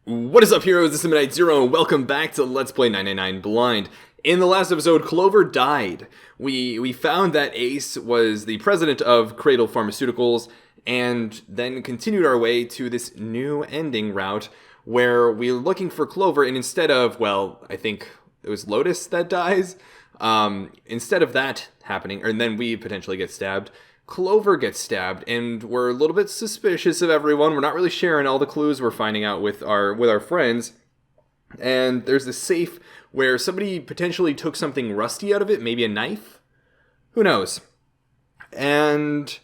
What is up, heroes? This is Midnight Zero, and welcome back to Let's Play 999 Blind. In the last episode, Clover died. We found that Ace was the president of Cradle Pharmaceuticals, and then continued our way to this new ending route, where we're looking for Clover, and instead of, well, I think it was Lotus that dies, instead of that happening, and then we potentially get stabbed, Clover gets stabbed, and we're a little bit suspicious of everyone. We're not really sharing all the clues we're finding out with our friends. And there's this safe where somebody potentially took something rusty out of it, maybe a knife? Who knows? And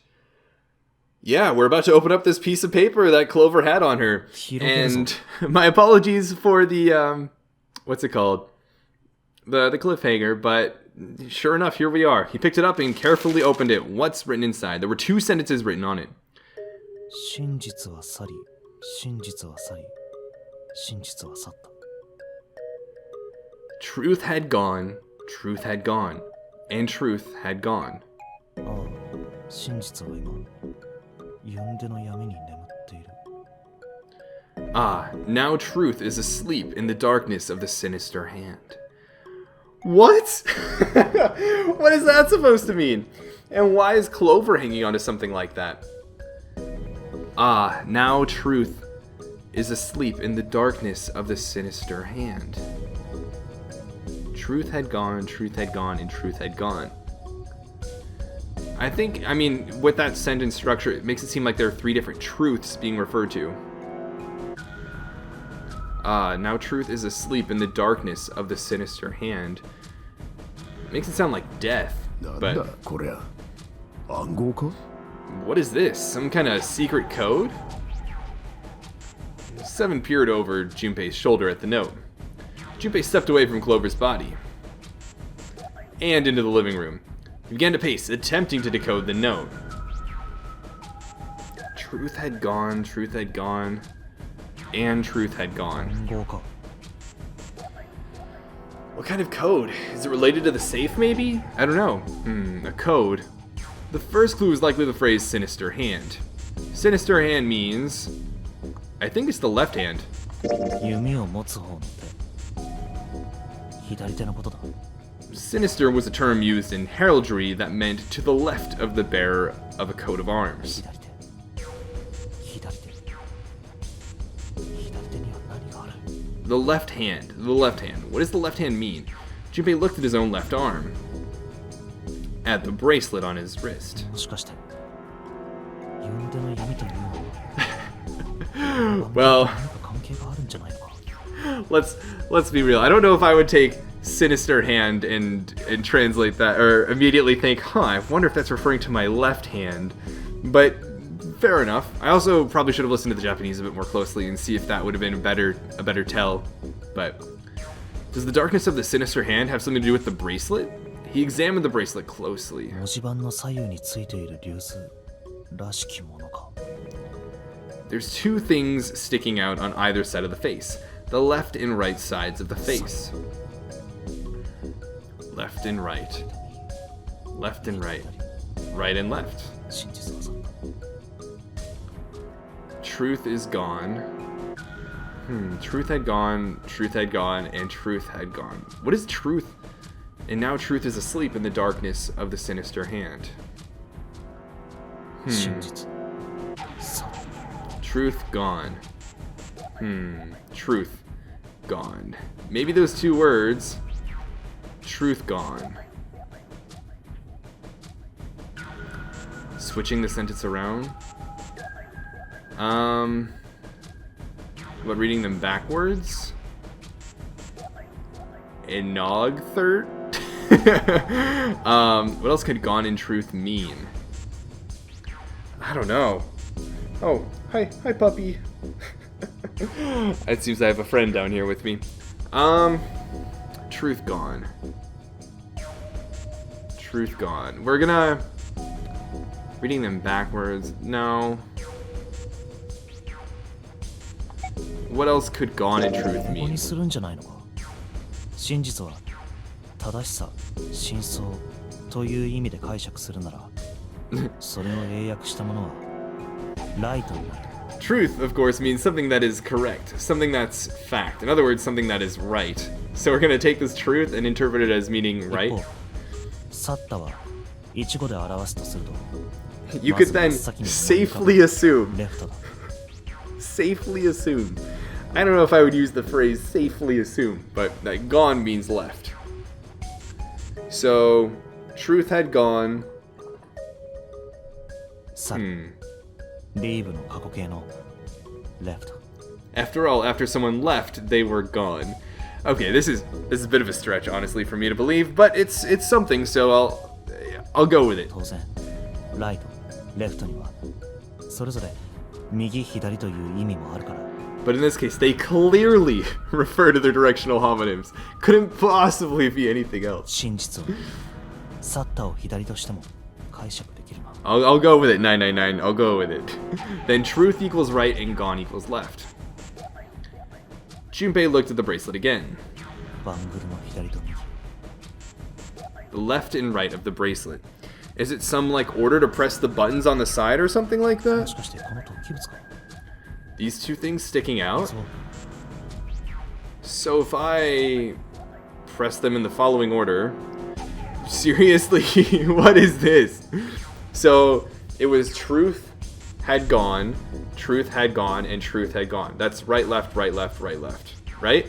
yeah, we're about to open up this piece of paper that Clover had on her. And my apologies for the, what's it called? The cliffhanger, but sure enough, here we are. He picked it up and carefully opened it. What's written inside? There were two sentences written on it. Truth had gone, truth had gone, and truth had gone. Ah, now truth is asleep in the darkness of the sinister hand. What? What is that supposed to mean? And why is Clover hanging on to something like that? Ah, now truth is asleep in the darkness of the sinister hand. Truth had gone, and truth had gone. I mean, with that sentence structure, it makes it seem like there are three different truths being referred to. Now truth is asleep in the darkness of the sinister hand. Makes it sound like death, but what is this? Some kind of secret code? Seven peered over Junpei's shoulder at the note. Junpei stepped away from Clover's body and into the living room. He began to pace, attempting to decode the note. Truth had gone, and truth had gone. What kind of code? Is it related to the safe, maybe? I don't know. A code. The first clue is likely the phrase Sinister Hand. Sinister Hand means... I think it's the left hand. Sinister was a term used in heraldry that meant to the left of the bearer of a coat of arms. The left hand. What does the left hand mean? Junpei looked at his own left arm. At the bracelet on his wrist. Well, let's be real. I don't know if I would take Sinister Hand and translate that, or immediately think, I wonder if that's referring to my left hand. But fair enough. I also probably should have listened to the Japanese a bit more closely and see if that would have been a better tell. But does the darkness of the sinister hand have something to do with the bracelet? He examined the bracelet closely. There's two things sticking out on either side of the face. The left and right sides of the face. Left and right. Left and right. Right and left. Truth is gone. Truth had gone, and truth had gone. What is truth? And now truth is asleep in the darkness of the sinister hand. Truth gone. Truth gone. Maybe those two words. Truth gone. Switching the sentence around. But reading them backwards? Enogthert? What else could gone in truth mean? I don't know. Oh, hi puppy. It seems I have a friend down here with me. Truth gone. Truth gone. We're gonna... Reading them backwards, no. What else could gone in truth mean? Truth, of course, means something that is correct, something that's fact. In other words, something that is right. So we're going to take this truth and interpret it as meaning right. 去ったは一語で表すとすると You could then safely assume. レフトだ Safely assume. I don't know if I would use the phrase safely assume, but like, gone means left. So, truth had gone. 去る、リーブの過去形のレフト After all, after someone left, they were gone. Okay, this is a bit of a stretch, honestly, for me to believe, but it's something, so I'll go with it. 当然ライトレフトにはそれぞれ右左という意味もあるから But in this case, they clearly refer to their directional homonyms. Couldn't possibly be anything else. 真実を去ったを左としても解釈できるな I'll go with it, 999. I'll go with it. Then truth equals right and gone equals left. Junpei looked at the bracelet again. バングルの左と右 The left and right of the bracelet. Is it some, like, order to press the buttons on the side or something like も that? しかしてこの突起物か These two things sticking out? そう So if I press them in the following order... Seriously? What is this? So, it was truth had gone, and truth had gone. That's right, left, right, left, right, left. Right?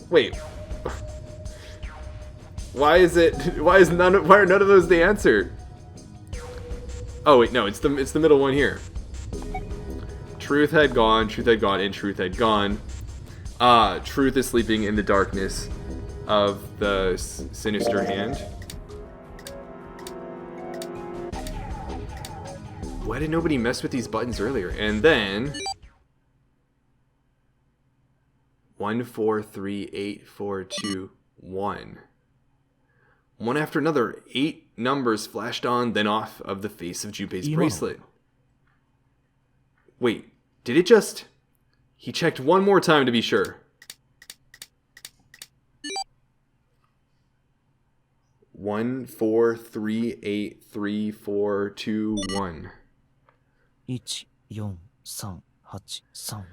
Wait. Why are none of those the answer? Oh wait, no, it's the middle one here. Truth had gone, and truth had gone. Truth is sleeping in the darkness of the sinister hand. Why did nobody mess with these buttons earlier? And then 1, 4, 3, 8, 4, 2, 1. One after another, 8 numbers flashed on, then off of the face of Junpei's bracelet. Wait, did it just... He checked one more time to be sure. 1, 4, 3, 8, 3, 4, 2, 1. 1 4 3 8 3 4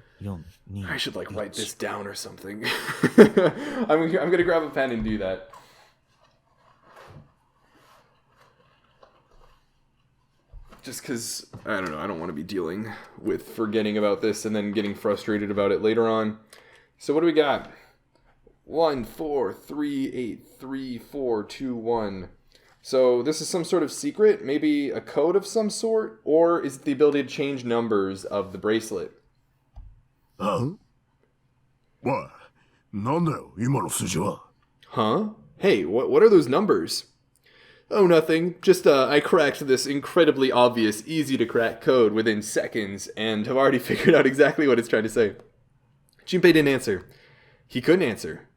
2 I should like write this down or something. I'm gonna grab a pen and do that. Just because, I don't know, I don't want to be dealing with forgetting about this and then getting frustrated about it later on. So what do we got? 1, 4, 3, 8, 3, 4, 2, 1. So this is some sort of secret, maybe a code of some sort, or is it the ability to change numbers of the bracelet? Huh? What? なんだよ、今の数字は? Huh? Hey, what are those numbers? Oh, nothing. Just, I cracked this incredibly obvious, easy to crack code within seconds, and have already figured out exactly what it's trying to say. Junpei didn't answer. He couldn't answer.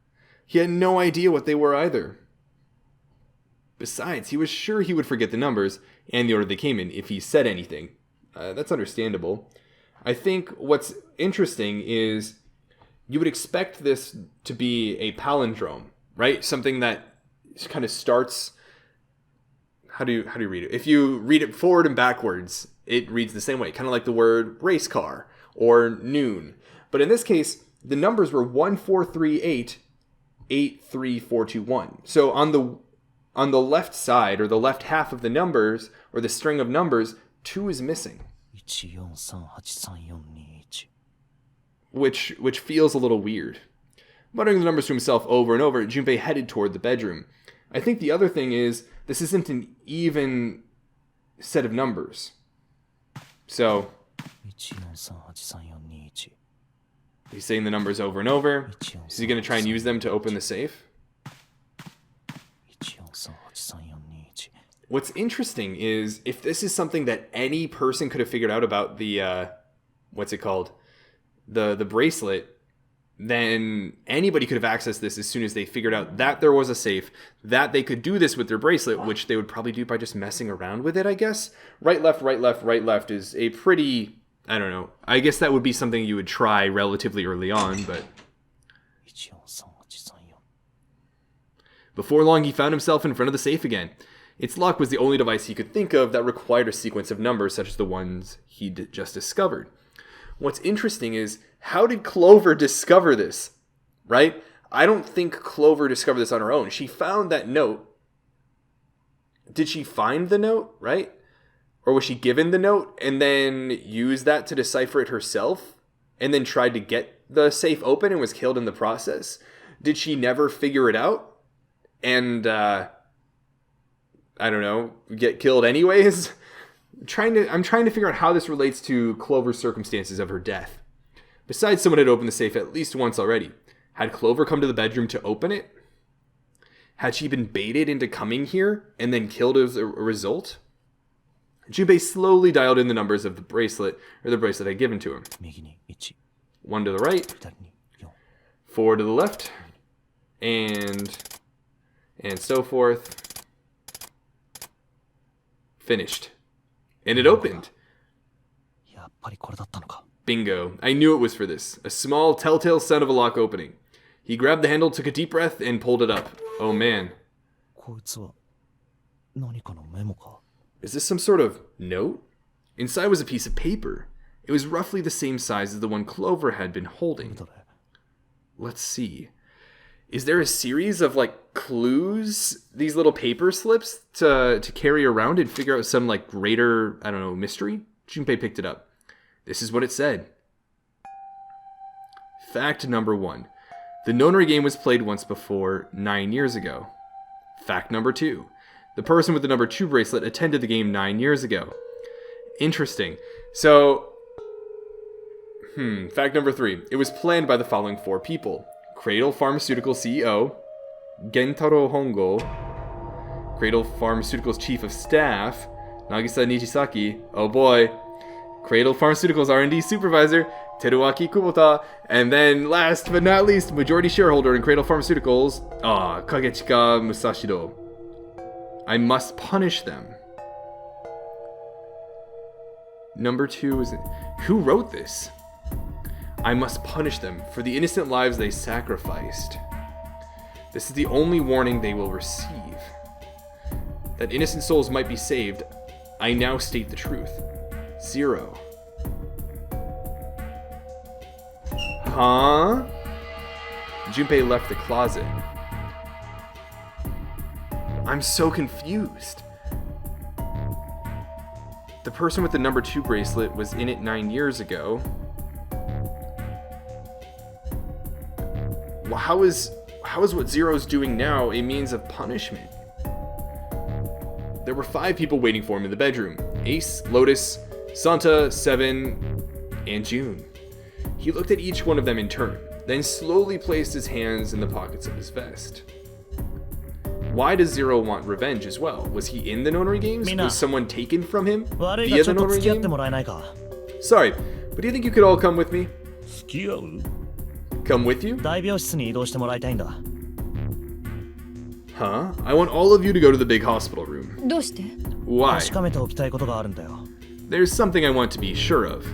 He had no idea what they were either. Besides, he was sure he would forget the numbers, and the order they came in, if he said anything. That's understandable. I think what's interesting is, you would expect this to be a palindrome, right? Something that kind of starts... How do you read it? If you read it forward and backwards, it reads the same way, kind of like the word race car or noon. But in this case, the numbers were 1, 4, 3, 8, 8, 3, 4, 2, 1. So on the left side, or the left half of the numbers, or the string of numbers, 2 is missing. 1 4 3 8 3 4 2 1 Which feels a little weird. Muttering the numbers to himself over and over, Junpei headed toward the bedroom. I think the other thing is, this isn't an even set of numbers. So, 1 4 3 8 3 4 2 1 he's saying the numbers over and over. Is he going to try and use them to open the safe? 1 4 3 8 3 4 2 1 What's interesting is, if this is something that any person could have figured out about the, what's it called? The bracelet, then anybody could have accessed this as soon as they figured out that there was a safe, that they could do this with their bracelet, which they would probably do by just messing around with it, I guess. Right, left, right, left, right, left is a pretty, I don't know, I guess that would be something you would try relatively early on, but... 1 4 3 8 3 4 Before long, he found himself in front of the safe again. Its lock was the only device he could think of that required a sequence of numbers such as the ones he'd just discovered. What's interesting is, how did Clover discover this? Right? I don't think Clover discovered this on her own. She found that note. Did she find the note, right? Or was she given the note and then used that to decipher it herself? And then tried to get the safe open and was killed in the process? Did she never figure it out? And, I don't know, get killed anyways? I'm trying to figure out how this relates to Clover's circumstances of her death. Besides, someone had opened the safe at least once already. Had Clover come to the bedroom to open it? Had she been baited into coming here and then killed as a result? Junpei slowly dialed in the numbers of the bracelet I'd given to him. 1 to the right, 4 to the left, and so forth. Finished. And it opened. Bingo. I knew it was for this. A small telltale sound of a lock opening. He grabbed the handle, took a deep breath, and pulled it up. Oh man. Is this some sort of note? Inside was a piece of paper. It was roughly the same size as the one Clover had been holding. Let's see. Is there a series of, like, clues, these little paper slips to carry around and figure out some, like, greater, I don't know, mystery? Junpei picked it up. This is what it said. Fact number 1. The nonary game was played once before, 9 years ago. Fact number 2. The person with the number 2 bracelet attended the game 9 years ago. Interesting. So, fact number 3. It was planned by the following 4 people. Cradle Pharmaceutical CEO, Gentaro Hongo, Cradle Pharmaceuticals Chief of Staff, Nagisa Nijisaki, oh boy, Cradle Pharmaceuticals R&D Supervisor, Teruaki Kubota, and then last but not least, majority shareholder in Cradle Pharmaceuticals, Kagechika Musashido. I must punish them. Number 2 is... Who wrote this? I must punish them for the innocent lives they sacrificed. This is the only warning they will receive. That innocent souls might be saved, I now state the truth. 0. Huh? Junpei left the closet. I'm so confused. The person with the number 2 bracelet was in it 9 years ago. Well, how is what Zero's doing now a means of punishment? There were 5 people waiting for him in the bedroom. Ace, Lotus, Santa, Seven, and June. He looked at each one of them in turn, then slowly placed his hands in the pockets of his vest. Why does Zero want revenge as well? Was he in the nonary games? Was someone taken from him via the nonary game? Sorry, but do you think you could all come with me? Come with you? Huh? I want all of you to go to the big hospital room. Why? There's something I want to be sure of.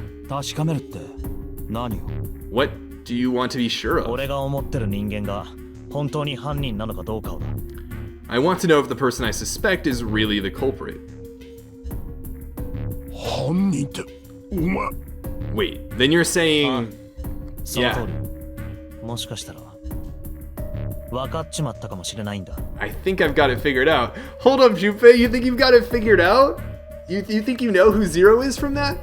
What do you want to be sure of? I want to know if the person I suspect is really the culprit. Wait, then you're saying... Yeah. I think I've got it figured out. Hold up, Junpei, you think you've got it figured out? You think you know who Zero is from that?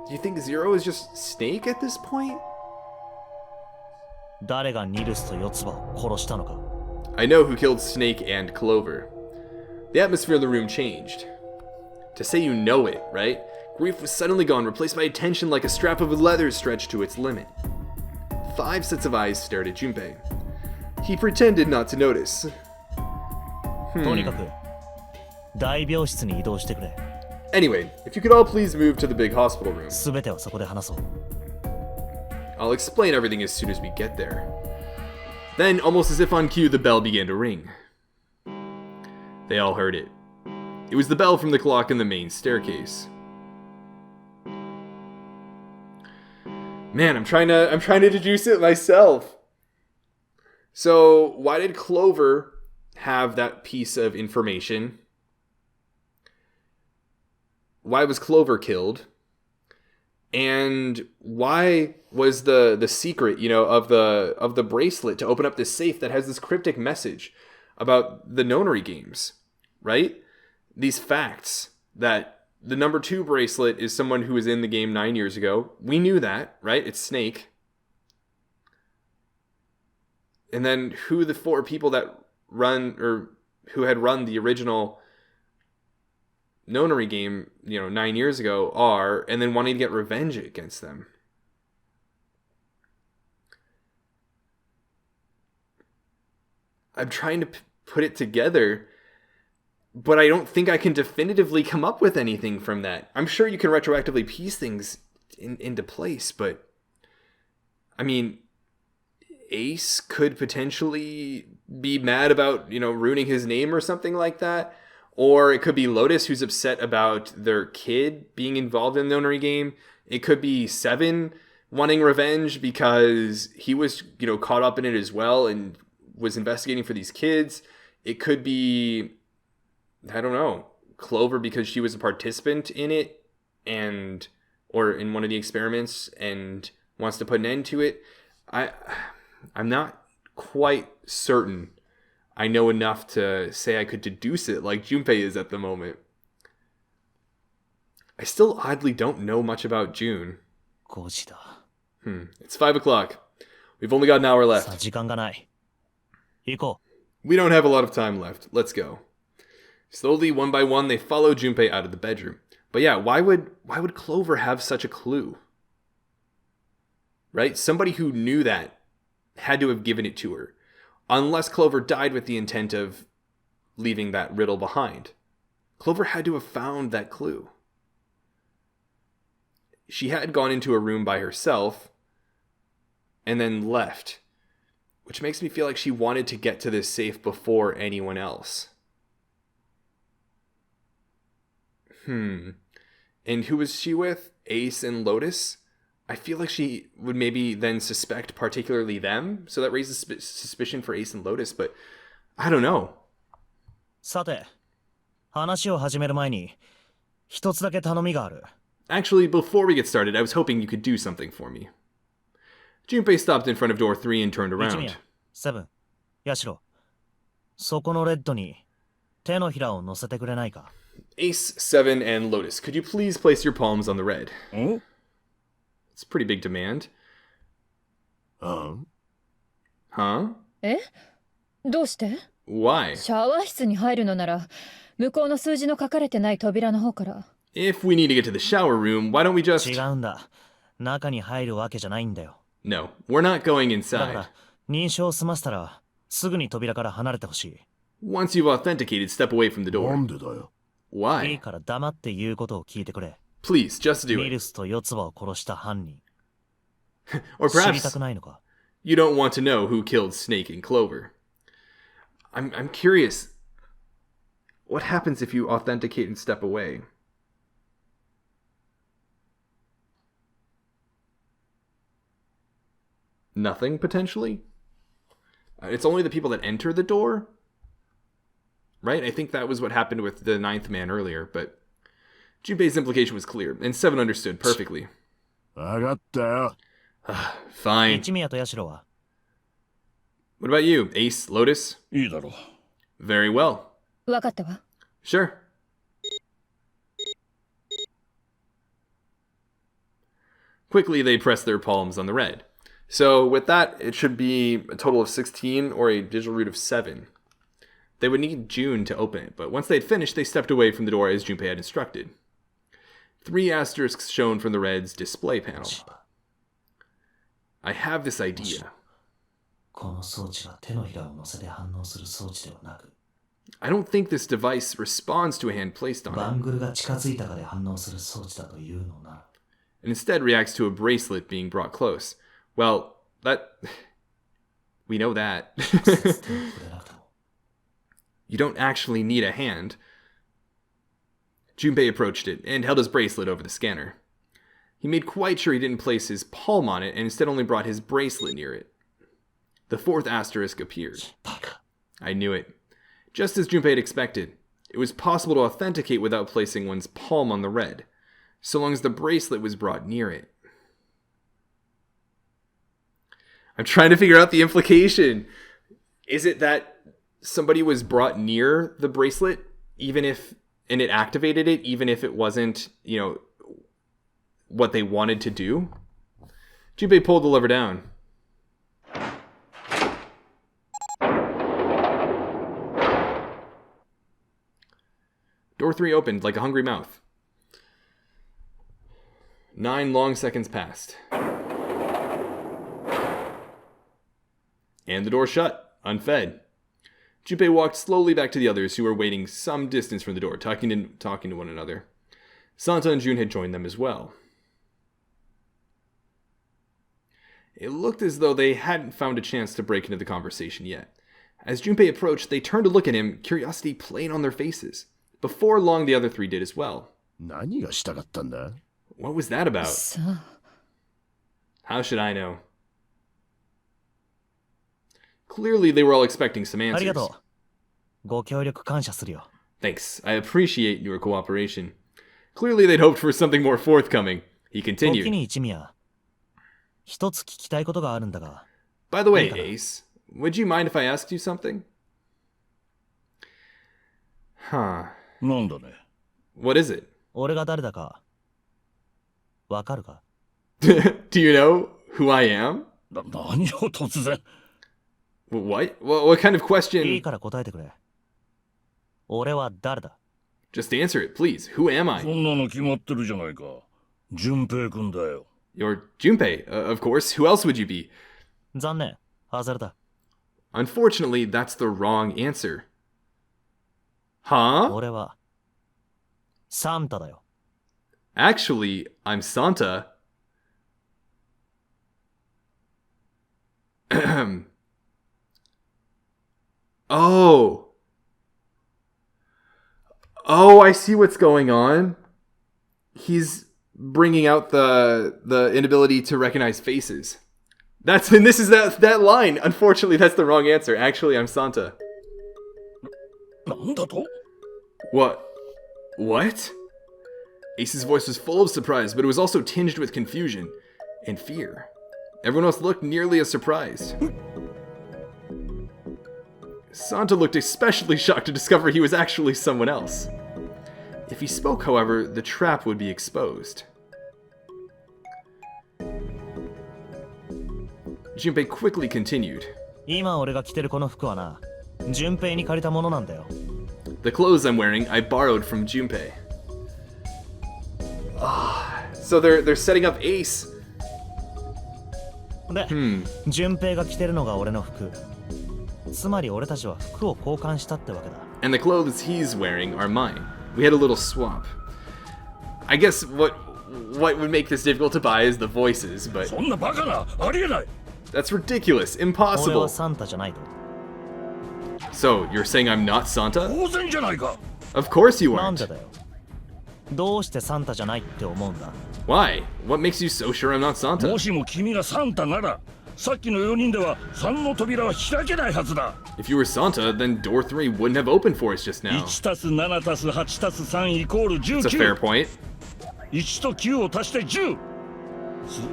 Do you think Zero is just Snake at this point? I know who killed Snake and Clover. The atmosphere in the room changed. To say you know it, right? Grief was suddenly gone, replaced by attention like a strap of leather stretched to its limit. 5 sets of eyes stared at Junpei. He pretended not to notice. Anyway, if you could all please move to the big hospital room. I'll explain everything as soon as we get there. Then, almost as if on cue, the bell began to ring. They all heard it. It was the bell from the clock in the main staircase. Man, I'm trying to deduce it myself. So, why did Clover have that piece of information? Why was Clover killed? And why was the secret, of the bracelet to open up this safe that has this cryptic message about the nonary games, right? These facts that the number 2 bracelet is someone who was in the game 9 years ago. We knew that, right? It's Snake. And then who the 4 people that who had run the original nonary game, 9 years ago are, and then wanting to get revenge against them. I'm trying to put it together, but I don't think I can definitively come up with anything from that. I'm sure you can retroactively piece things into place, but I mean, Ace could potentially be mad about, ruining his name or something like that. Or it could be Lotus, who's upset about their kid being involved in the nonary game. It could be Seven wanting revenge because he was, caught up in it as well and was investigating for these kids. It could be, I don't know, Clover because she was a participant in it or in one of the experiments and wants to put an end to it. I'm not quite certain I know enough to say I could deduce it like Junpei is at the moment. I still oddly don't know much about June. 5時だ。 It's 5 o'clock. We've only got an hour さあ left. 時間がない。行こう。 We don't have a lot of time left. Let's go. Slowly, one by one, they follow Junpei out of the bedroom. But yeah, why would Clover have such a clue? Right? Somebody who knew that had to have given it to her. Unless Clover died with the intent of leaving that riddle behind. Clover had to have found that clue. She had gone into a room by herself and then left, which makes me feel like she wanted to get to this safe before anyone else. And who was she with? Ace and Lotus? I feel like she would maybe then suspect particularly them, so that raises suspicion for Ace and Lotus, but I don't know. さて、話を始める前に、一つだけ頼みがある。 Actually, before we get started, I was hoping you could do something for me. Junpei stopped in front of door 3 and turned 一宮 around. セブン、ヤシロ。そこのレッドに手のひらを乗せてくれないか。 Ace, 7, and Lotus, could you please place your palms on the red? ん It's a pretty big demand. あ Huh? え？どうして？ Why? シャワー室に入るのなら向こうの数字の書かれてない扉の方から。 If we need to get to the shower room, why don't we 違 just... うんだ。中に入るわけじゃないんだよ。 No, we're not going だか inside. ら、認証を済ませたら、すぐに扉から離れてほしい。 Once you've authenticated, step away from the な door. んでだよ。いい Why? から黙って言うことを聞いてくれ。 Please, just do ミ it. ルスと四つ葉を殺した犯人。 Or 知りた perhaps くないのか？ you don't want to know who killed Snake and Clover. I'm curious. What happens if you authenticate and step away? Nothing, potentially? It's only the people that enter the door? Right? I think that was what happened with the 9th man earlier, but Junpei's implication was clear, and 7 understood perfectly. わかったよ。 Fine. 一宮とヤシロは What about you, Ace, Lotus? いいだろう。 Very well. わかったわ。 Sure. Quickly, they press their palms on the red. So with that, it should be a total of 16 or a digital root of 7. They would need June to open it, but once they had finished, they stepped away from the door as Junpei had instructed. 3 asterisks shown from the red's display panel. I have this idea. この装置は手のひらを乗せて反応する装置ではなく、 I don't think this device responds to a hand placed on バ it, ングルが近づいたかで反応する装置だというのなら、 and instead reacts to a bracelet being brought close. Well, that... we know that. 直接手を触れなくても You don't actually need a hand. Junpei approached it and held his bracelet over the scanner. He made quite sure he didn't place his palm on it and instead only brought his bracelet near it. The fourth asterisk appeared. I knew it. Just as Junpei had expected, it was possible to authenticate without placing one's palm on the red, so long as the bracelet was brought near it. I'm trying to figure out the implication. Is it that somebody was brought near the bracelet, and it activated it, even if it wasn't, what they wanted to do? Junpei pulled the lever down. Door 3 opened like a hungry mouth. 9 long seconds passed. And the door shut, unfed. Junpei walked slowly back to the others who were waiting some distance from the door, talking to one another. Santa and Jun had joined them as well. It looked as though they hadn't found a chance to break into the conversation yet. As Junpei approached, they turned to look at him, curiosity plain on their faces. Before long, the other 3 did as well. 何がしたかったんだ? What was that about? さあ、 How should I know? Clearly, they were all expecting some ありが answers. とう。ご協力感謝するよ。 Thanks. I appreciate your cooperation. Clearly, they'd hoped for something more forthcoming. He 時 continued. に一宮。一つ聞きたいことがあるんだが。 By the way, いいかな？ Ace, would you mind if I asked you something? Huh. なんだね? What is it? 俺が誰だか。わかるか？ Do you know who I am? 何を突然? What? What kind of いい question? から答えてくれ。俺は誰だ？ Just answer it, please. Who am そ I? んなの決まってるじゃないか。淳平くんだよ。 You're Junpei, of course. Who else would you be? 残念。外れた。 Unfortunately, that's the wrong answer. Huh? 俺は、サンタだよ。 Actually, I'm Santa. Oh. Oh, I see what's going on. He's bringing out the inability to recognize faces. This is that line. Unfortunately, that's the wrong answer. Actually, I'm Santa. なんだと? What? Ace's voice was full of surprise, but it was also tinged with confusion and fear. Everyone else looked nearly as surprised. Santa looked especially shocked to discover he was actually someone else. If he spoke, however, the trap would be exposed. Junpei quickly continued. 今俺が着てるこの服はな、順平に借りたものなんだよ。 The clothes I'm wearing, I borrowed from Junpei. So they're setting up Ace. で、順平が着てるのが俺の服。つまり俺たちは服を交換したってわけだ。 And the clothes he's wearing are mine. We had a little swap. I guess what would make this difficult to buy is the voices, but そんなバカな、ありえない。 that's ridiculous, 俺 impossible. はサンタじゃないと。 So, you're saying I'm not Santa? 当然じゃないか。 Of course you なん aren't. でだよ。どうしてサンタじゃないって思うんだ？ Why? What makes you so sure I'm not Santa? もしも君がサンタなら、さっきの4人では3の扉は開けないはずだ。 If you were Santa, then door 3 wouldn't have opened for us just now. 1たす7たす8たす3イコール It's a fair 19。 point. 1と9を足して10。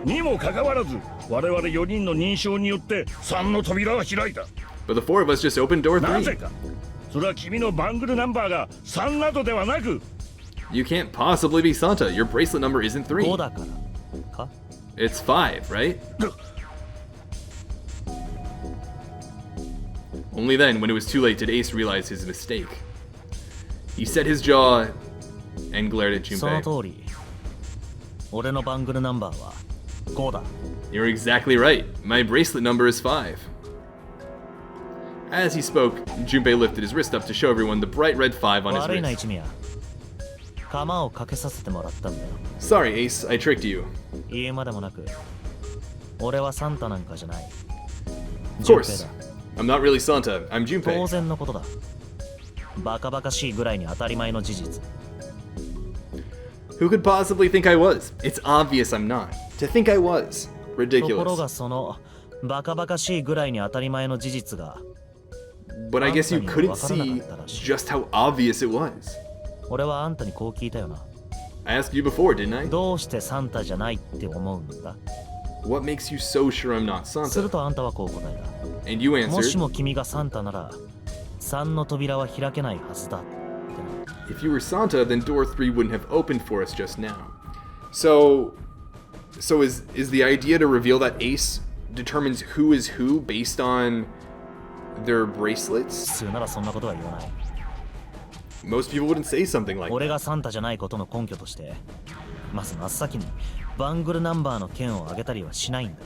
にもかかわらず、我々4人の認証によって3の扉は開いた。 But the four of us just opened door なぜ 3. か。それは君のバングルナンバーが3などではなく、 You can't possibly be Santa. Your bracelet number isn't 5 3. だからか？ It's 5, right? Only then, when it was too late, did Ace realize his mistake. He set his jaw and glared at その Junpei. 通り。俺のバングルナンバーは5だ。 You're exactly right. My bracelet number is 5. As he spoke, Junpei lifted his wrist up to show everyone the bright red 5 on his 悪いな wrist. 一宮。釜をかけさせてもらったんだよ。 Sorry, Ace, I tricked you. 言うまでもなく。俺はサンタなんかじゃない。 Of 順 course. 平だ。 I'm not really Santa. I'm 当 Junpei. 然のことだ。バカバカしいぐらいに当たり前の事実。Who could possibly think I was? It's obvious I'm not. To think I was. ところ Ridiculous. がそのバカバカしいぐらいに当たり前の事実が But I guess you couldn't see just how obvious it was. 俺はあんたにこう聞いたよな。 I asked you before, didn't I? どうしてサンタじゃないって思うんだ What makes you so sure I'm not する Santa? とあんたはこう答え And you た。もし answered, も君がサンタなら3の扉は開けないはずだってな。 if you were Santa, then door 3 wouldn't have opened for us just now. So is the idea to reveal that Ace determines who is who based on their bracelets? 普通ならそんなことは言わない。 Most people wouldn't say something like 俺 that. がサンタじゃないことの根拠としてまず真っ先にバングルナンバーの件を挙げたりはしないんだ。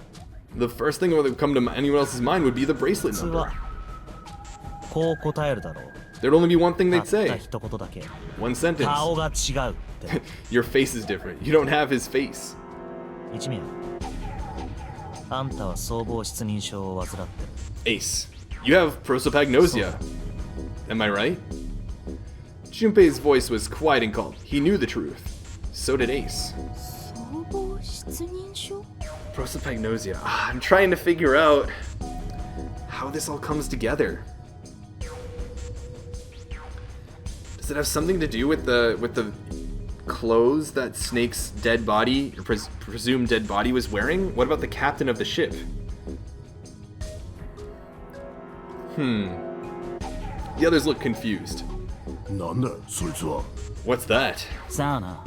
The first thing that would come to anyone else's mind would be the bracelet 普通 number. はこう答えるだろう。 There'd only be one thing た they'd った say. 一言だけ One sentence. 顔が違うって。 Your face is different. You don't have his face. 一宮あんたは総合失認症を患ってる。 Ace, you have prosopagnosia. Am I right? Junpei's voice was quiet and calm. He knew the truth. So did Ace. 総合失認症 Prosopagnosia. I'm trying to figure out how this all comes together. Does it have something to do with the clothes that Snake's dead body, or presumed dead body, was wearing? What about the captain of the ship? The others look confused. なんだそいつは。 What's that? さあな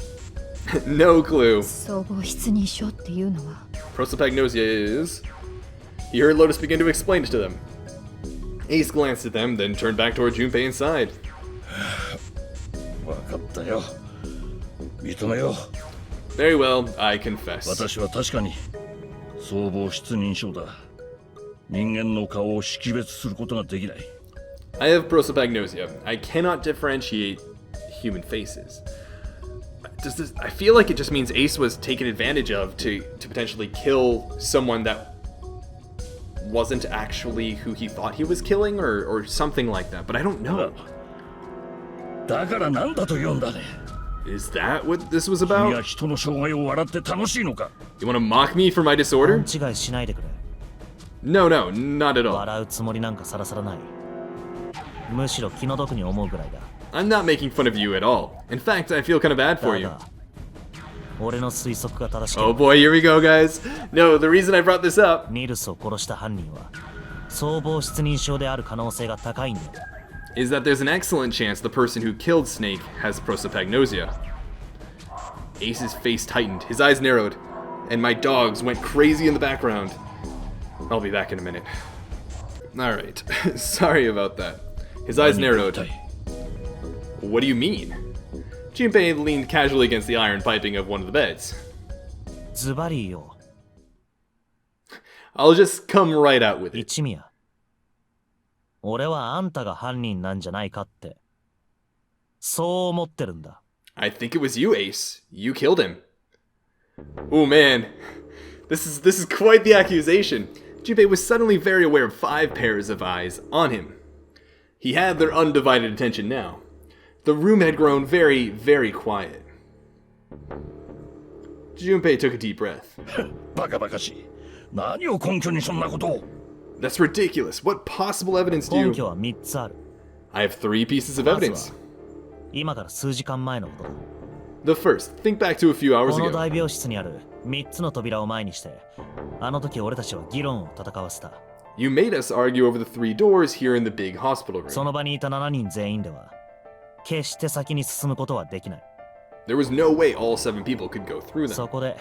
No clue. 総合失認症っていうのは Prosopagnosia is... He heard Lotus begin to explain it to them. Ace glanced at them, then turned back toward Junpei and sighed. わかったよ。認めよう。 Very well, I confess. 私は確かに総合失認症だ。人間の顔を識別することができない。 I have prosopagnosia. I cannot differentiate human faces. I feel like it just means Ace was taken advantage of to potentially kill someone that wasn't actually who he thought he was killing or something like that, but I don't know. だからなんだと言うんだね。 Is that what this was 君が about? 人の障害を笑って楽しいのか。 You want to mock me for my 勘 disorder? 違いしないでくれ。 No, not at all. 笑うつもりなんかさらさらない。むしろ気の毒に思うぐらいだ。 I'm not making fun of you at all. In fact, I feel kind of bad for だ you. が俺の推測が正しけ Oh れば boy, here we go, guys. No, the reason I brought this up ニルスを殺した犯人は総合失認症である可能性が高いんだよ。 is that there's an excellent chance the person who killed Snake has prosopagnosia. Ace's face tightened, his eyes narrowed, and my dogs went crazy in the background. I'll be back in a minute. Alright, sorry about that. His eyes 何が言い narrowed. たい What do you mean? Junpei leaned casually against the iron piping of one of the beds. ズバリよ、 I'll just come right out with it. 一宮。俺はあんたが犯人なんじゃないかって、そう思ってるんだ。 I think it was you, Ace. You killed him. Oh man, this is quite the accusation. Junpei was suddenly very aware of 5 pairs of eyes on him. He had their undivided attention now. The room had grown very, very quiet. Junpei took a deep breath. バカバカしい。何を根拠にそんなことを。 That's ridiculous. What possible evidence do 根 you... 拠は3つある。 I have 3 pieces of まず evidence. は今から数時間前のことだ。 The first, think back to a few hours この ago. 大病室にある3つの扉を前にして、あの時俺たちは議論を戦わせた。 You made us argue over the 3 doors here in the big hospital そ room. の場にいた7人全員では、決して先に進むことはできない。 There was no way all 7 people could go through them. そこで、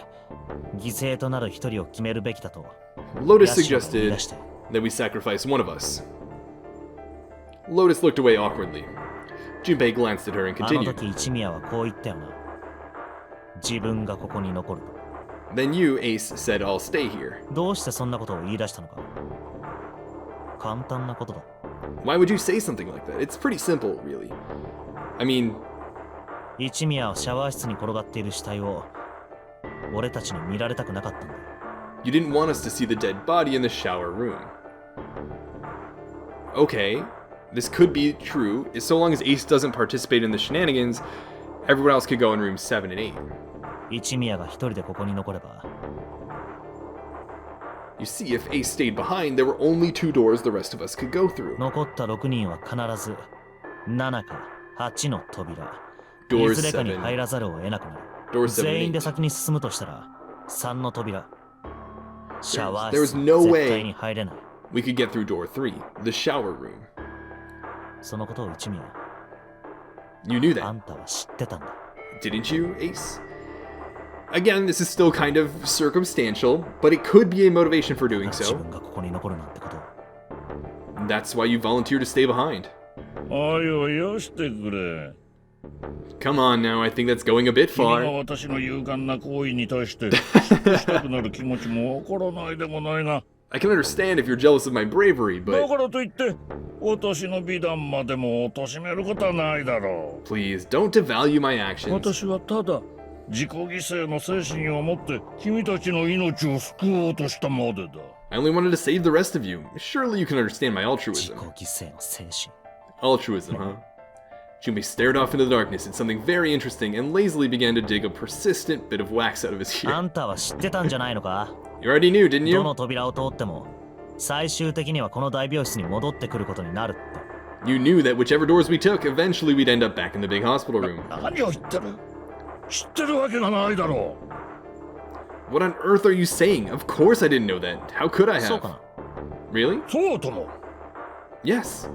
犠牲となる1人を決めるべきだと。 Lotus ヤシオが言い suggested 出して、 that we sacrifice one of us. Lotus looked away awkwardly. Junpei glanced at her and あの continued. 時一宮はこう言ったよな。自分がここに残ると。 Then you, Ace, said I'll stay here. どうしてそんなことを言い出したのか。簡単なことだ。 Why would you say something like that? It's pretty simple, really. I mean, 一宮はシャワー室に転がっている死体を俺たちに見られたくなかったんだよ。 you didn't want us to see the dead body in the shower room. Okay, this could be true, so long as Ace doesn't participate in the shenanigans, Everyone else could go in rooms 7 and 8. 一宮が一人でここに残れば You see, if Ace stayed behind, there were only 2 doors the rest of us could go through. 残った6人は必ず7か8の扉 Doors いずれかに 7. 入らざるを得なくなる Doors 7全員 and で 8. 先に進むとしたら3の扉シャワー There's 室 no 絶 way 対に入れない We could get through door 3, the shower room. そのことを一宮 You knew あ that, んたは知ってたんだ didn't you, Ace? Again, this is still kind of circumstantial, but it could be a motivation for doing 自 so. 分がここに残るなんてことを That's why you volunteered to stay behind. おいおいよしてくれ。 Come on now, I think that's going a bit 君が far. 私の勇敢な行為に対してしたくなる気持ちもわからないでもないが、 I can understand if you're jealous of my bravery, だ but からといって私の美談までも貶めることはないだろ please don't devalue my う。 actions. 私はただ自己犠牲の精神を持って君たちの命を救おうとしたまでだ。 I only wanted to save the rest of you. Surely you can understand my 自己 altruism. 犠牲の精神 Altruism, huh? Junpei stared off into the darkness at something very interesting and lazily began to dig a persistent bit of wax out of his あ ear. んたは知ってたんじゃないのか You already knew, didn't ど you? の扉を通っても最終的にはこの大病室に戻ってくることになるって You knew that whichever doors we took, eventually we'd end up back in the big hospital room. 何を言ってる？知ってるわけがないだろ What on earth are you saying? Of course I didn't know that. How could I そうか have? な Really? う。そうとも。 Yes.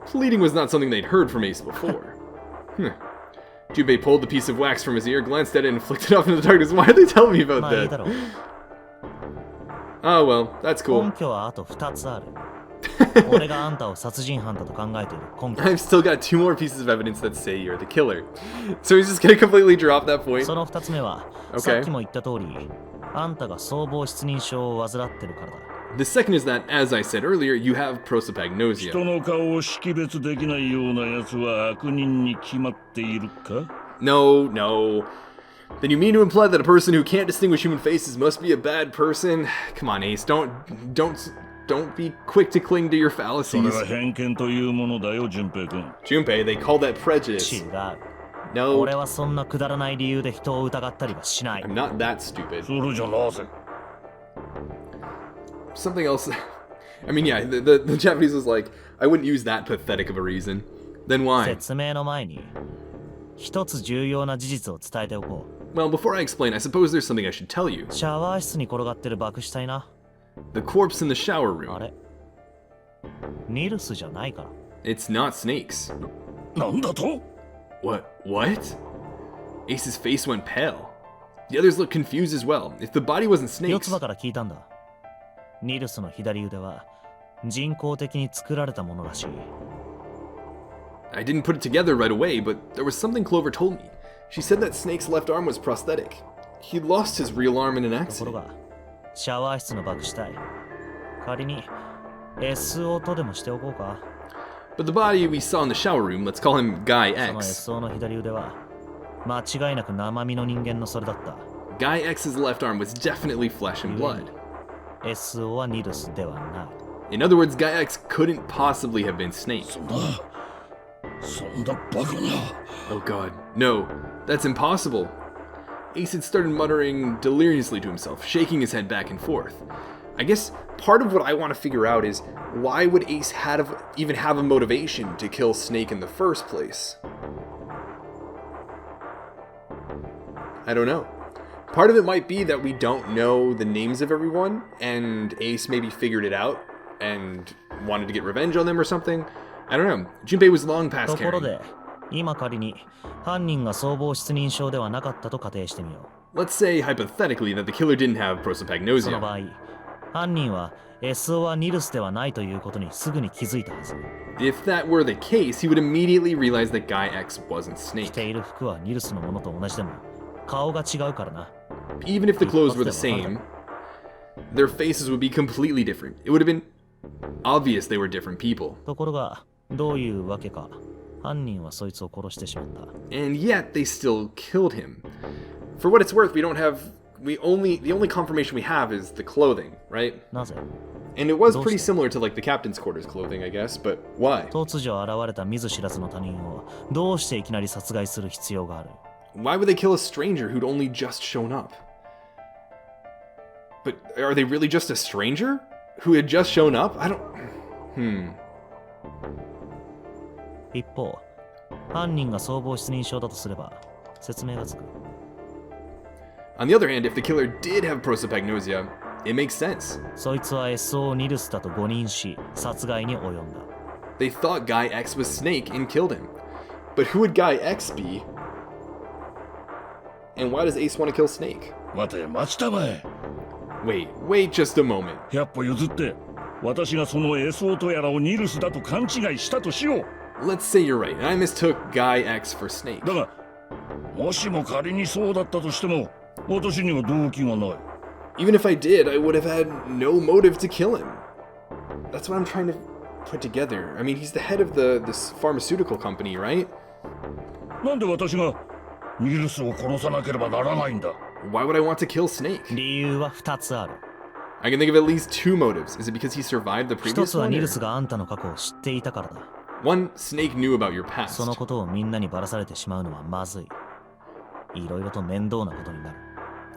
Pleading was not something they'd heard from Ace before. Junpei pulled the piece of wax from his ear, glanced at it, and flicked it off into the darkness. Why did they tell me about まあいいだ that? ろう Oh well, that's cool. 根拠はあと2つある俺があんたを殺人犯だと考えている根拠 I've still got 2 more pieces of evidence that say you're the killer. So he's just gonna completely drop that point. その2つ目は、 Okay. さっきも言った通りあんたが僧帽失認症を患ってるからだ The second is that, as I said earlier, you have prosopagnosia. 人の顔を識別できないような奴は悪人に決まっているか？ No. Then you mean to imply that a person who can't distinguish human faces must be a bad person? Come on, Ace, don't be quick to cling to your それ fallacies. は偏見というものだよ、淳平君。 Junpei, they call that prejudice. 違う No, 俺はそんなくだらない理由で人を疑ったりはしない I'm not that stupid. それじゃなぜ？ Something else. I mean, yeah, the Japanese was like, I wouldn't use that pathetic of a reason. Then why? 説明の前に一つ重要な事実を伝えておこ Well, before I explain, I suppose there's something I should tell you. うシャワー室に転がってる爆死体な The corpse in the shower あ room. れニルスじゃないから It's not snakes. なんだと？ What? Ace's face went pale. The others looked confused as well. If the body wasn't 四 snakes, つ葉から聞いたんだニルスの左腕は人工的に作られたものらしい I didn't put it together right away, but there was something Clover told me. She said that Snake's left arm was prosthetic. He lost his real arm in an ところ accident. がシャワー室の爆死体仮に SO とでもしておこうか But the body we saw in the shower room, let's call him Guy その X. SO の左腕は間違いなく生身の人間のそれだった Guy X's left arm was definitely flesh and blood. SO はニルスではない In other words, Guy X couldn't possibly have been Snake. そんなバカな。 Oh god, no, that's impossible. Ace had started muttering deliriously to himself, shaking his head back and forth. I guess part of what I want to figure out is why would Ace even have a motivation to kill Snake in the first place? I don't know. Part of it might be that we don't know the names of everyone, and Ace maybe figured it out and wanted to get revenge on them or something. I don't know. Junpei was long と past ころ caring. で今仮に犯人が僧帽失認症ではなかったと仮定してみよ Let's say hypothetically that the killer didn't have うその prosopagnosia. 場合犯人は SO はニルスではないということにすぐに気づいたはず If that were the case, he would immediately realize that Guy X wasn't 着 Snake. ている服はニルスのものと同じでも顔が違うからな Even if the clothes were the same, their faces would be completely different. It would have been obvious they were different people. ところがどういうわけか犯人はそいつを殺してしまった And yet they still killed him. For what it's worth, the only confirmation we have is the clothing, right? なぜ And it was pretty similar to like the captain's quarters clothing, I guess, but why? 突如現れた見ず知らずの他人をどうしていきなり殺害する必要がある Why would they kill a stranger who'd only just shown up? But are they really just a stranger? Who had just shown up? I don't... 一方、犯人が総合失認症だとすれば説明がつく On the other hand, if the killer did have prosopagnosia, it makes sense. そいつは SO ニルスだと誤認し殺害に及んだ They thought Guy X was Snake and killed him. But who would Guy X be? And why does Ace want to kill Snake? 待て、待ちたまえ。 Wait just a moment. 100歩譲って、私がその SO とやらをニルスだと勘違いしたとしよう。 Let's say you're right, and I mistook Guy X for Snake. だが、もしも仮にそうだったとしても、私には動機がない。 Even if I did, I would have had no motive to kill him. That's what I'm trying to put together. I mean, he's the head of this pharmaceutical company, right? なんで私がニルスを殺さなければならないんだ Why would I want to kill Snake? 理由は2つある I can think of at least two motives. Is it because he survived the 一 previous つは one? ニル or- スがあんたの過去を知っていたからだ One, Snake knew about your past. そのことをみんなにばらされてしまうのはまずいいろいろと面倒なことになる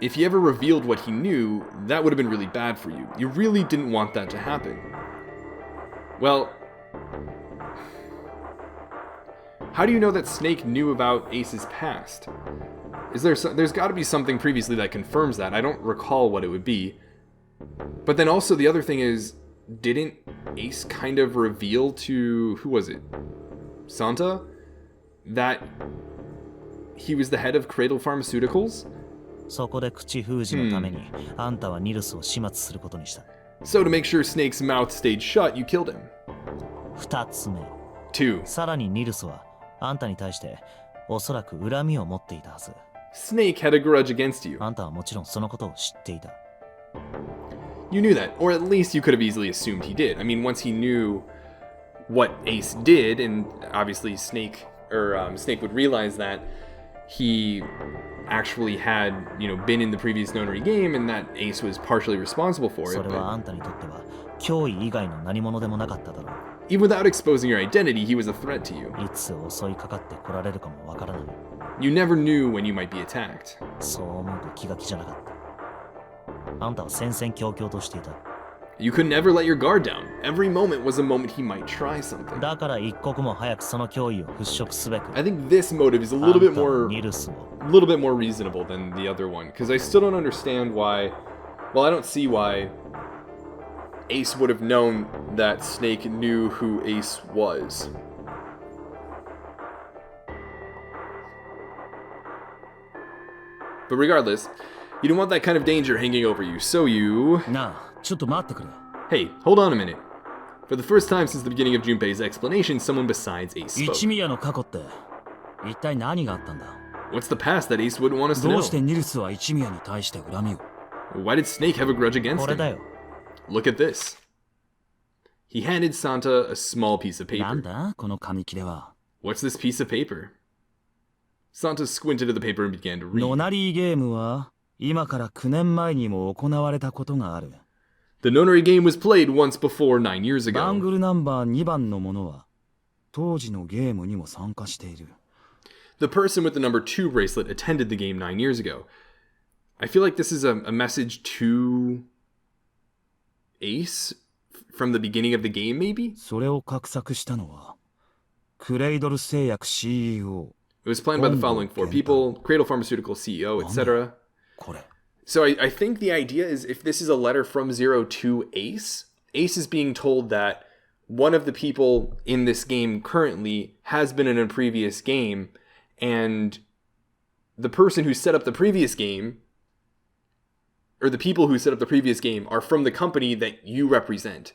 If he ever revealed what he knew, that would have been really bad for you. You really didn't want that to happen. Well, how do you know that Snake knew about Ace's past? There's got to be something previously that confirms that. I don't recall what it would be. But then also the other thing is, didn't Ace kind of reveal to, who was it? Santa? That he was the head of Cradle Pharmaceuticals? そこで口封じのために、あんたはニルスを始末することにした So to make sure Snake's mouth stayed shut, you killed him. 2つ目 Two, さらにニルスはあんたに対しておそらく恨みを持っていたはず Snake had a grudge against you. あんたはもちろんそのことを知っていた You knew that, or at least you could have easily assumed he did. I mean, once he knew what Ace did, and obviously Snake would realize that he actually had, been in the previous notary game, and that Ace was partially responsible for そ it. れはあ But んたにとっては脅威以外の何者でもなかっただろ even without exposing your identity, he was a threat to you. ういつ襲いかかって来られるかもわからない You never knew when you might be attacked. そう思うと気が気じゃなかったあんたは戦々恐々としていた You could never let your guard down. Every moment was a moment he might try something. だから一刻も早くその脅威を払拭すべく I think this motive is a あ little ん bit たは more ニルスを reasonable than the other one, because I still don't understand why. Well, I don't see why Ace would have known that Snake knew who Ace was. But regardless, you don't want that kind of danger hanging over you, so you... なあ、ちょっと待ってくれ。 Hey, hold on a minute. For the first time since the beginning of Junpei's explanation, someone besides Ace 一 spoke. 宮の過去って一体何があったんだ What's the past that Ace wouldn't want us to どうして know? ニルスは一宮に対して恨みを Why did Snake have a grudge against これ him? だよ Look at this. He handed Santa a small piece of なん paper. だこの紙切れは What's this piece of paper? Santa squinted at the paper and began to ノ read. ナリーゲームは今から9年前にも行われたことがある The notary game was played once before 9 years バン ago. グルナンバー2番のものは当時のゲームにも参加している The person with the number 2 bracelet attended the game 9 years ago. I feel like this is a message to Ace from the beginning of the game, maybe? それを画策したのはクレイドル製薬 CEO It was planned by the following 4 people: Cradle Pharmaceutical CEO, etc. これ So I think the idea is if this is a letter from Zero to Ace, Ace is being told that one of the people in this game currently has been in a previous game, and the person who set up the previous game, or the people who set up the previous game, are from the company that you represent.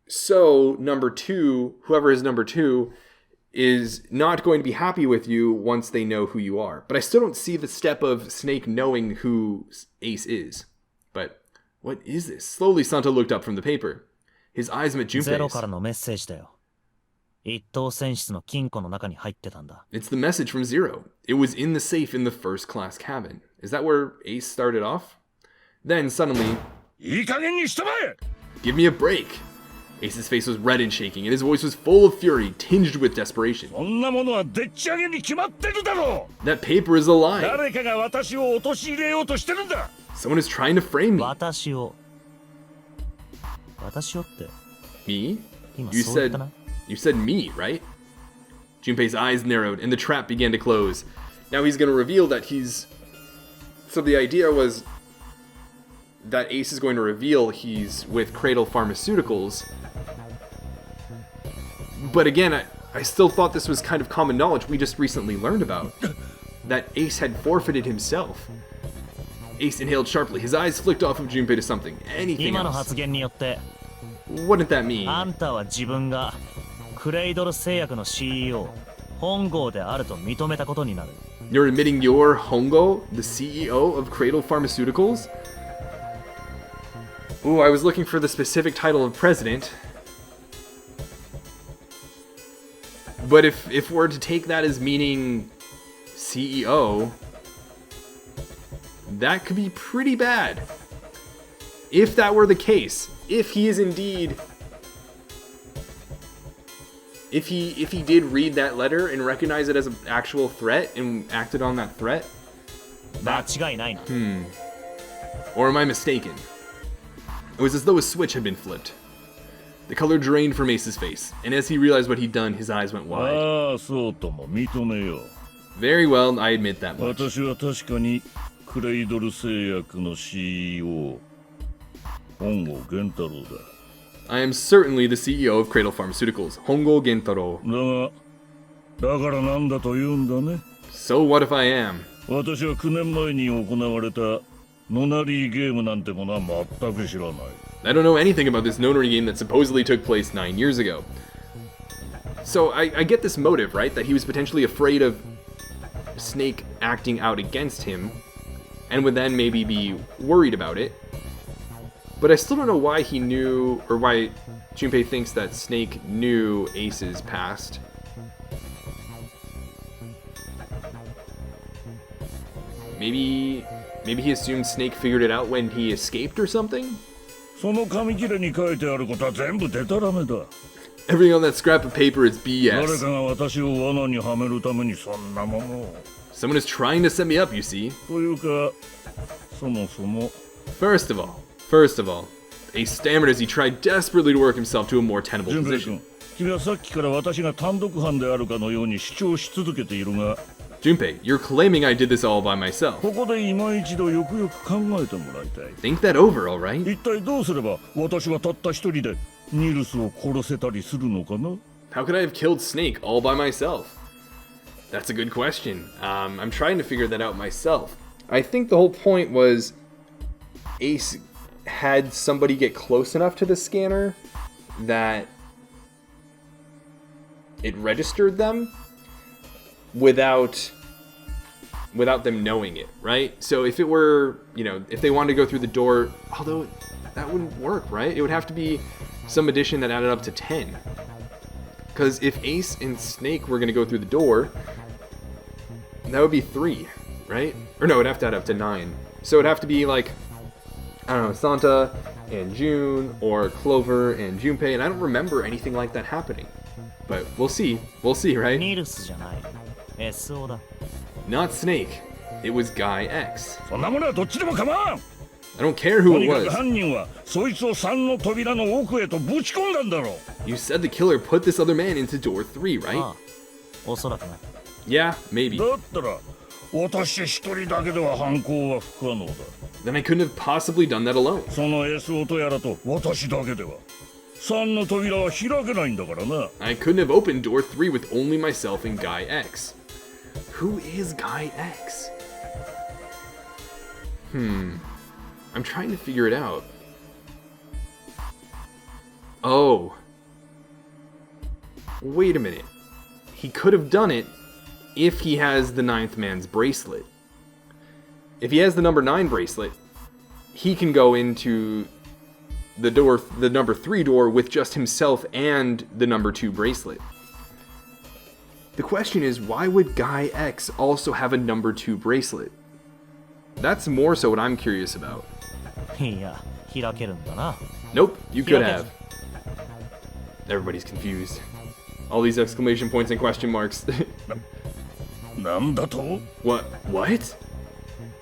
So number 2, whoever is number 2, is not going to be happy with you once they know who you are. But I still don't see the step of Snake knowing who Ace is. But what is this? Slowly, Santa looked up from the paper. His eyes met ゼロ Junpei's. からのメッセージだよ一等船室の金庫の中に入ってたんだ It's the message from Zero. It was in the safe in the first class cabin. Is that where Ace started off? Then suddenly, いい加減にしたまえ Give me a break. Ace's face was red and shaking, and his voice was full of fury, tinged with desperation. そんなものはでっち上げに決まってるだろう。 That paper is a lie. 誰かが私を陥れようとしてるんだ。 Someone is trying to frame me. 私をって Me? 今 You そう言った said な。 you said me, right? Junpei's eyes narrowed, and the trap began to close. Now he's going to reveal that he's... So the idea was that Ace is going to reveal he's with Cradle Pharmaceuticals. But again, I still thought this was kind of common knowledge we just recently learned about. That Ace had forfeited himself. Ace inhaled sharply. His eyes flicked off of Junpei to something. Anything 今の else. 発言によって What did that mean? あんたは自分がクレイドル製薬の CEO 本郷であると認めたことになる。 You're admitting you're Hongo, the CEO of Cradle Pharmaceuticals? Ooh, I was looking for the specific title of president. But if we're to take that as meaning CEO, that could be pretty bad. If that were the case, if he is indeed... If he did read that letter and recognize it as an actual threat and acted on that threat, 間違いないな。 or am I mistaken? It was as though a switch had been flipped. The color drained from Ace's face, and as he realized what he'd done, his eyes went wide. ああ、そうとも認めよう。 Very well, I admit that much. 私は確かにクレイドル製薬の CEO 本郷源太郎だ。 I am certainly the CEO of Cradle Pharmaceuticals, Hongo Gentaro. だからなんだと言うんだね。 So what if I am? 私は9年前に行われたノナリーゲームなんてものは全く知らない。 I don't know anything about this notary game that supposedly took place 9 years ago. So I get this motive, right? That he was potentially afraid of Snake acting out against him, and would then maybe be worried about it. But I still don't know why he knew, or why Junpei thinks that Snake knew Ace's past. Maybe he assumed Snake figured it out when he escaped or something? その紙切れに書いてあることは全部デタラメだ。 Everything on that scrap of paper is 誰 BS. かが私を罠にはめるためにそんなものを。 Someone is trying to set me up, you see. というか、そもそも First of all, Ace stammered as he tried desperately to work himself to a more tenable 純平 position. 君、君はさっきから私が単独犯であるかのように主張し続けているが、 Junpei, you're claiming I did this all by myself. ここで今一度よくよく考えてもらいたい。 Think that over, alright? 一体どうすれば私はたった一人でニルスを殺せたりするのかな？ How could I have killed Snake all by myself? That's a good question. I'm trying to figure that out myself. I think the whole point was Ace had somebody get close enough to the scanner that it registered them without them knowing it, right? So if it were, if they wanted to go through the door, although that wouldn't work, right? It would have to be some addition that added up to 10. Because if Ace and Snake were going to go through the door, that would be 3, right? Or no, it'd have to add up to 9. So it'd have to be like, I don't know, Santa and June, or Clover and Junpei, and I don't remember anything like that happening. But we'll see, right? ニルスじゃない。SO だ。 Not Snake. It was Guy X. そんなものはどっちでも構わん。 I don't care who と it にかく was. 犯人はそいつを3の扉の奥へとぶち込んだんだろう。 You said the killer put this other man into door 3, right? ああ、おそらくな。 Yeah, maybe. だったら私一人だけでは犯行は不可能だ。 Then I couldn't have possibly done that alone. その SO とやらと私だけでは3の扉は開けないんだからな。 I couldn't have opened door 3 with only myself and Guy X. Who is Guy X? I'm trying to figure it out. Oh. Wait a minute. He could have done it if he has the 9th man's bracelet. If he has the number 9 bracelet, he can go into the number 3 door with just himself and the number 2 bracelet. The question is, why would Guy X also have a number 2 bracelet? That's more so what I'm curious about. いや、開けるんだな。Nope, you could Okay. have. Everybody's confused. All these exclamation points and question marks. なんだと What?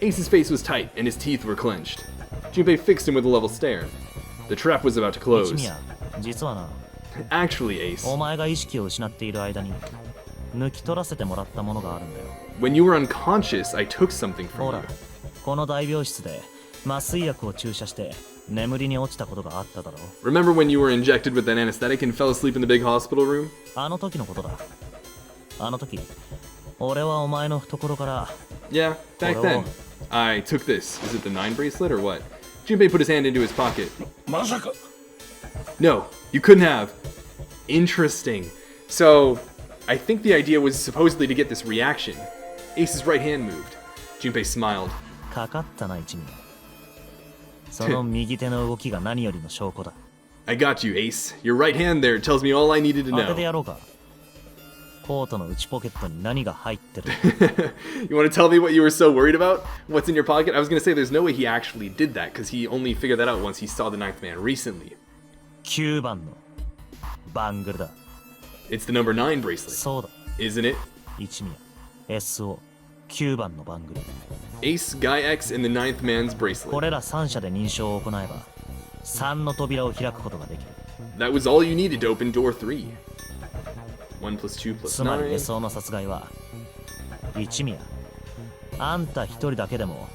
Ace's face was tight and his teeth were clenched. Junpei fixed him with a level stare. The trap was about to 一 close. 宮、実はな、 Actually, Ace, お前が意識を失っている間に抜き取らせてもらったものがあるんだよ。 when you were unconscious, I took something ほ from ら you.、この大病室で麻酔薬を注射して眠りに落ちたことがあっただろう。 Remember when you were injected with an anesthetic and fell asleep in the big hospital room? あの時のことだ。あの時、俺はお前の懐から、 Yeah, back Hello. then. I took this. Is it the 9 bracelet or what? Junpei put his hand into his pocket. まさか No, you couldn't have. Interesting. So, I think the idea was supposedly to get this reaction. Ace's right hand moved. Junpei smiled. かかったな一味。その右手の動きが何よりの証拠だ。 I got you, Ace. Your right hand there tells me all I needed to 当てて know. やろうか。コートの内ポケットに何が入ってる You want to tell me what you were so worried about? What's in your pocket? I was going to say there's no way he actually did that because he only figured that out once he saw the Ninth Man recently. 9番のバングルだ。 It's the number 9 bracelet, そうだ、 isn't it? 一味。SO、9番のバングル。 Ace, Guy X, and the Ninth Man's こ bracelet. れら3社で認証を行えば、3の扉を開くことができる。 That was all you needed to open door 3. 1 plus 2 plus つまり 9. SO の殺害は、一味や。あんた一人だけでも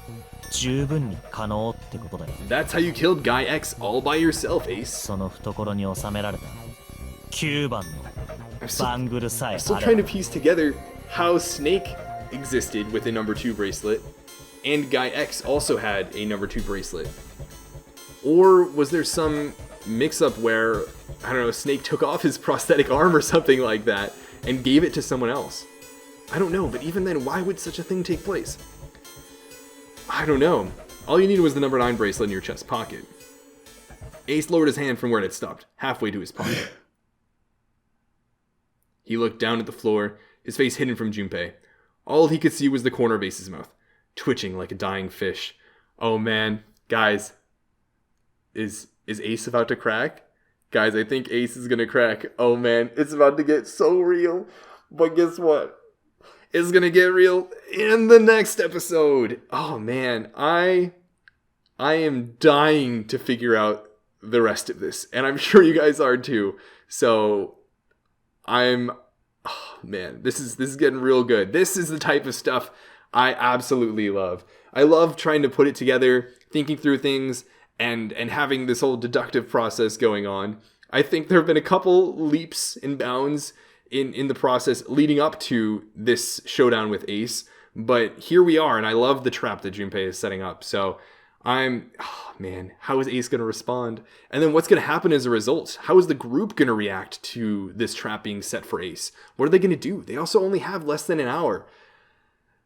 十分に可能ってことだよ。 That's how you killed Guy X all by yourself, Ace. その懐に収められた9番の I'm バ still, ングルさえ I'm still あ trying れ to ば piece together how Snake existed with a number 2 bracelet, and Guy X also had a number 2 bracelet. Or was there some mix-up where, I don't know, Snake took off his prosthetic arm or something like that and gave it to someone else? I don't know, but even then, why would such a thing take place? I don't know. All you needed was the number 9 bracelet in your chest pocket. Ace lowered his hand from where it had stopped, halfway to his pocket. He looked down at the floor, his face hidden from Junpei. All he could see was the corner of Ace's mouth, twitching like a dying fish. Oh man, guys, is Ace about to crack? Guys, I think Ace is gonna crack. Oh man, it's about to get so real. But guess what? It's gonna get real in the next episode. Oh man, I am dying to figure out the rest of this, and I'm sure you guys are too. So oh man, this is getting real good. This is the type of stuff I absolutely love. I love trying to put it together, thinking through things, and having this whole deductive process going on. I think there have been a couple leaps and bounds in the process leading up to this showdown with Ace, but here we are, and I love the trap that Junpei is setting up. So oh man, how is Ace going to respond? And then what's going to happen as a result? How is the group going to react to this trap being set for Ace? What are they going to do? They also only have less than an hour.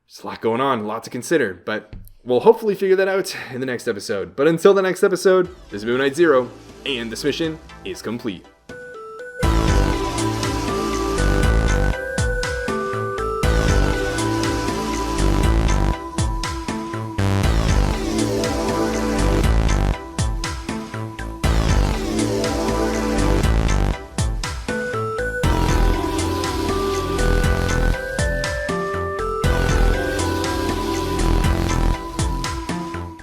There's a lot going on, a lot to consider, but we'll hopefully figure that out in the next episode. But until the next episode, this is Moon Knight Zero, and this mission is complete.